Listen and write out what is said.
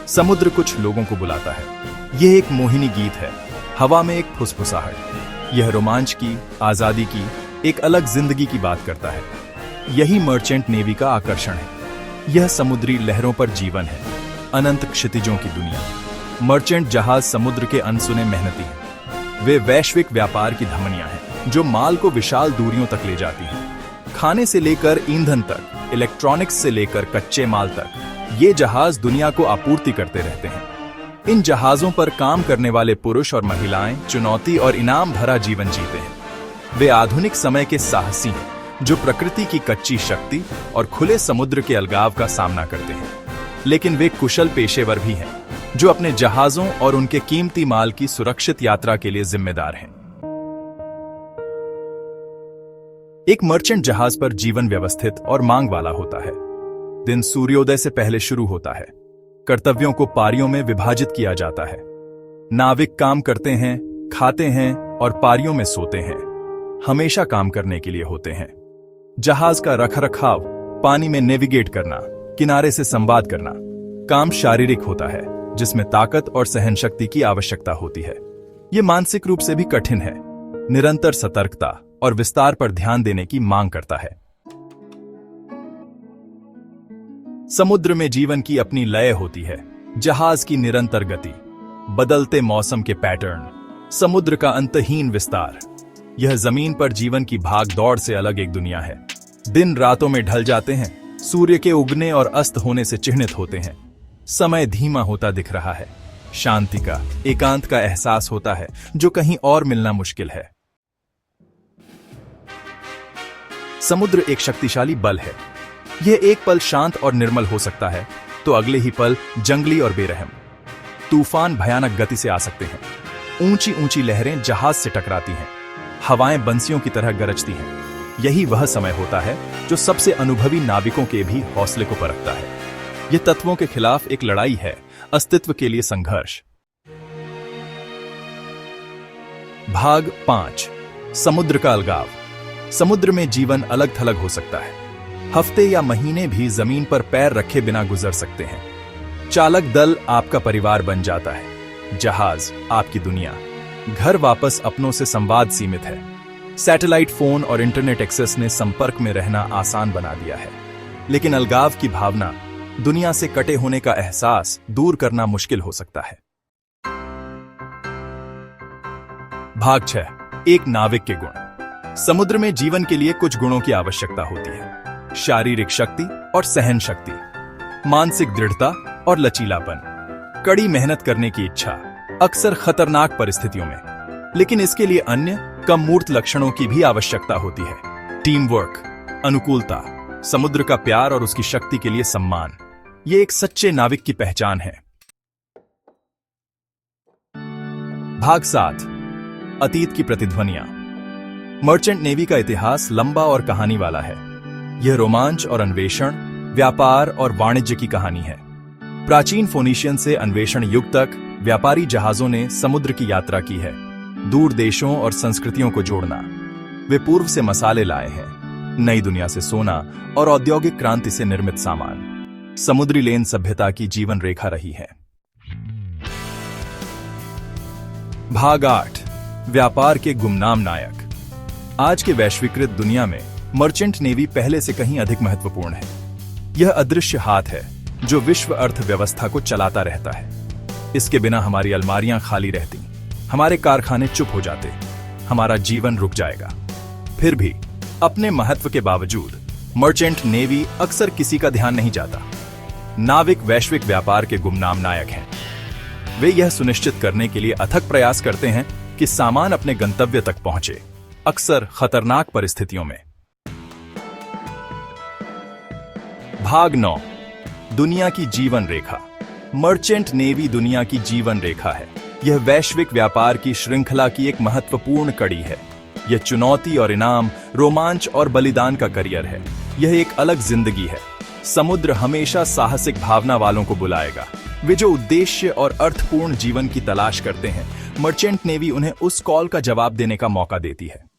समुद्र कुछ लोगों को बुलाता है। यह एक मोहिनी गीत है, हवा में एक फुसफुसाहट। यह रोमांच की, आजादी की, एक अलग जिंदगी की बात करता है। यही मर्चेंट नेवी का आकर्षण है। यह समुद्री लहरों पर जीवन है, अनंत क्षितिजों की दुनिया। मर्चेंट जहाज समुद्र के अनसुने मेहनती हैं। वे वैश्विक व्यापार की धमनियां हैं जो माल को विशाल दूरियों तक ले जाती हैं। खाने से लेकर ईंधन तक, इलेक्ट्रॉनिक्स से लेकर कच्चे माल तक, ये जहाज दुनिया को आपूर्ति करते रहते हैं। इन जहाजों पर काम करने वाले पुरुष और महिलाएं चुनौती और इनाम भरा जीवन जीते हैं। वे आधुनिक समय के साहसी हैं जो प्रकृति की कच्ची शक्ति और खुले समुद्र के अलगाव का सामना करते हैं। लेकिन वे कुशल पेशेवर भी हैं जो अपने जहाजों और उनके कीमती माल की सुरक्षित यात्रा के लिए जिम्मेदार हैं। एक मर्चेंट जहाज पर जीवन व्यवस्थित और मांग वाला होता है। दिन सूर्योदय से पहले शुरू होता है। कर्तव्यों को पारियों में विभाजित किया जाता है। नाविक काम करते हैं, खाते हैं और पारियों में सोते हैं। हमेशा काम करने के लिए होते हैं। जहाज का रखरखाव, पानी में नेविगेट करना, किनारे से संवाद करना, काम शारीरिक होता है जिसमें ताकत और सहनशक्ति की आवश्यकता होती है। यह मानसिक रूप से भी कठिन है। निरंतर सतर्कता और विस्तार पर ध्यान देने की मांग करता है। समुद्र में जीवन की अपनी लय होती है। जहाज की निरंतर गति, बदलते मौसम के पैटर्न, समुद्र का अंतहीन विस्तार। यह जमीन पर जीवन की भाग दौड़ से अलग एक दुनिया है। दिन रातों में ढल जाते हैं, सूर्य के उगने और अस्त होने से चिह्नित होते हैं। समय धीमा होता दिख रहा है। शांति का, एकांत का एहसास होता है जो कहीं और मिलना मुश्किल है। समुद्र एक शक्तिशाली बल है। यह एक पल शांत और निर्मल हो सकता है तो अगले ही पल जंगली और बेरहम। तूफान भयानक गति से आ सकते हैं। ऊंची ऊंची लहरें जहाज से टकराती हैं। हवाएं बंसियों की तरह गरजती हैं। यही वह समय होता है जो सबसे अनुभवी नाविकों के भी हौसले को परखता है। यह तत्वों के खिलाफ एक लड़ाई है, अस्तित्व के लिए संघर्ष। भाग 5, समुद्र का अलगाव। समुद्र में जीवन अलग थलग हो सकता है। हफ्ते या महीने भी जमीन पर पैर रखे बिना गुजर सकते हैं। चालक दल आपका परिवार बन जाता है। जहाज आपकी दुनिया। घर वापस अपनों से संवाद सीमित है। सैटेलाइट फोन और इंटरनेट एक्सेस ने संपर्क में रहना आसान बना दिया है। लेकिन अलगाव की भावना, दुनिया से कटे होने का एहसास दूर करना मुश्किल हो सकता है। भाग 6, एक नाविक के गुण। समुद्र में जीवन के लिए कुछ गुणों की आवश्यकता होती है। शारीरिक शक्ति और सहन शक्ति, मानसिक दृढ़ता और लचीलापन, कड़ी मेहनत करने की इच्छा, अक्सर खतरनाक परिस्थितियों में। लेकिन इसके लिए अन्य कम मूर्त लक्षणों की भी आवश्यकता होती है। टीम वर्क, अनुकूलता, समुद्र का प्यार और उसकी शक्ति के लिए सम्मान, ये एक सच्चे नाविक की पहचान है। भाग 7, अतीत की प्रतिध्वनियां। मर्चेंट नेवी का इतिहास लंबा और कहानी वाला है। यह रोमांच और अन्वेषण, व्यापार और वाणिज्य की कहानी है। प्राचीन फोनीशियन से अन्वेषण युग तक व्यापारी जहाजों ने समुद्र की यात्रा की है, दूर देशों और संस्कृतियों को जोड़ना। वे पूर्व से मसाले लाए हैं, नई दुनिया से सोना और औद्योगिक क्रांति से निर्मित सामान। समुद्री लेन सभ्यता की जीवन रेखा रही है। भाग 8, व्यापार के गुमनाम नायक। आज के वैश्वीकृत दुनिया में मर्चेंट नेवी पहले से कहीं अधिक महत्वपूर्ण है। यह अदृश्य हाथ है जो विश्व अर्थव्यवस्था को चलाता रहता है। इसके बिना हमारी अलमारियां खाली रहती, हमारे कारखाने चुप हो जाते, हमारा जीवन रुक जाएगा। फिर भी अपने महत्व के बावजूद मर्चेंट नेवी अक्सर किसी का ध्यान नहीं जाता। नाविक वैश्विक व्यापार के गुमनाम नायक हैं। वे यह सुनिश्चित करने के लिए अथक प्रयास करते हैं कि सामान अपने गंतव्य तक पहुंचे, अक्सर खतरनाक परिस्थितियों में। भाग 9, दुनिया की जीवन रेखा। मर्चेंट नेवी दुनिया की जीवन रेखा है। यह वैश्विक व्यापार की श्रृंखला की एक महत्वपूर्ण कड़ी है। यह चुनौती और इनाम, रोमांच और बलिदान का करियर है। यह एक अलग जिंदगी है। समुद्र हमेशा साहसिक भावना वालों को बुलाएगा। वे जो उद्देश्य और अर्थपूर्ण जीवन की तलाश करते हैं, मर्चेंट नेवी उन्हें उस कॉल का जवाब देने का मौका देती है।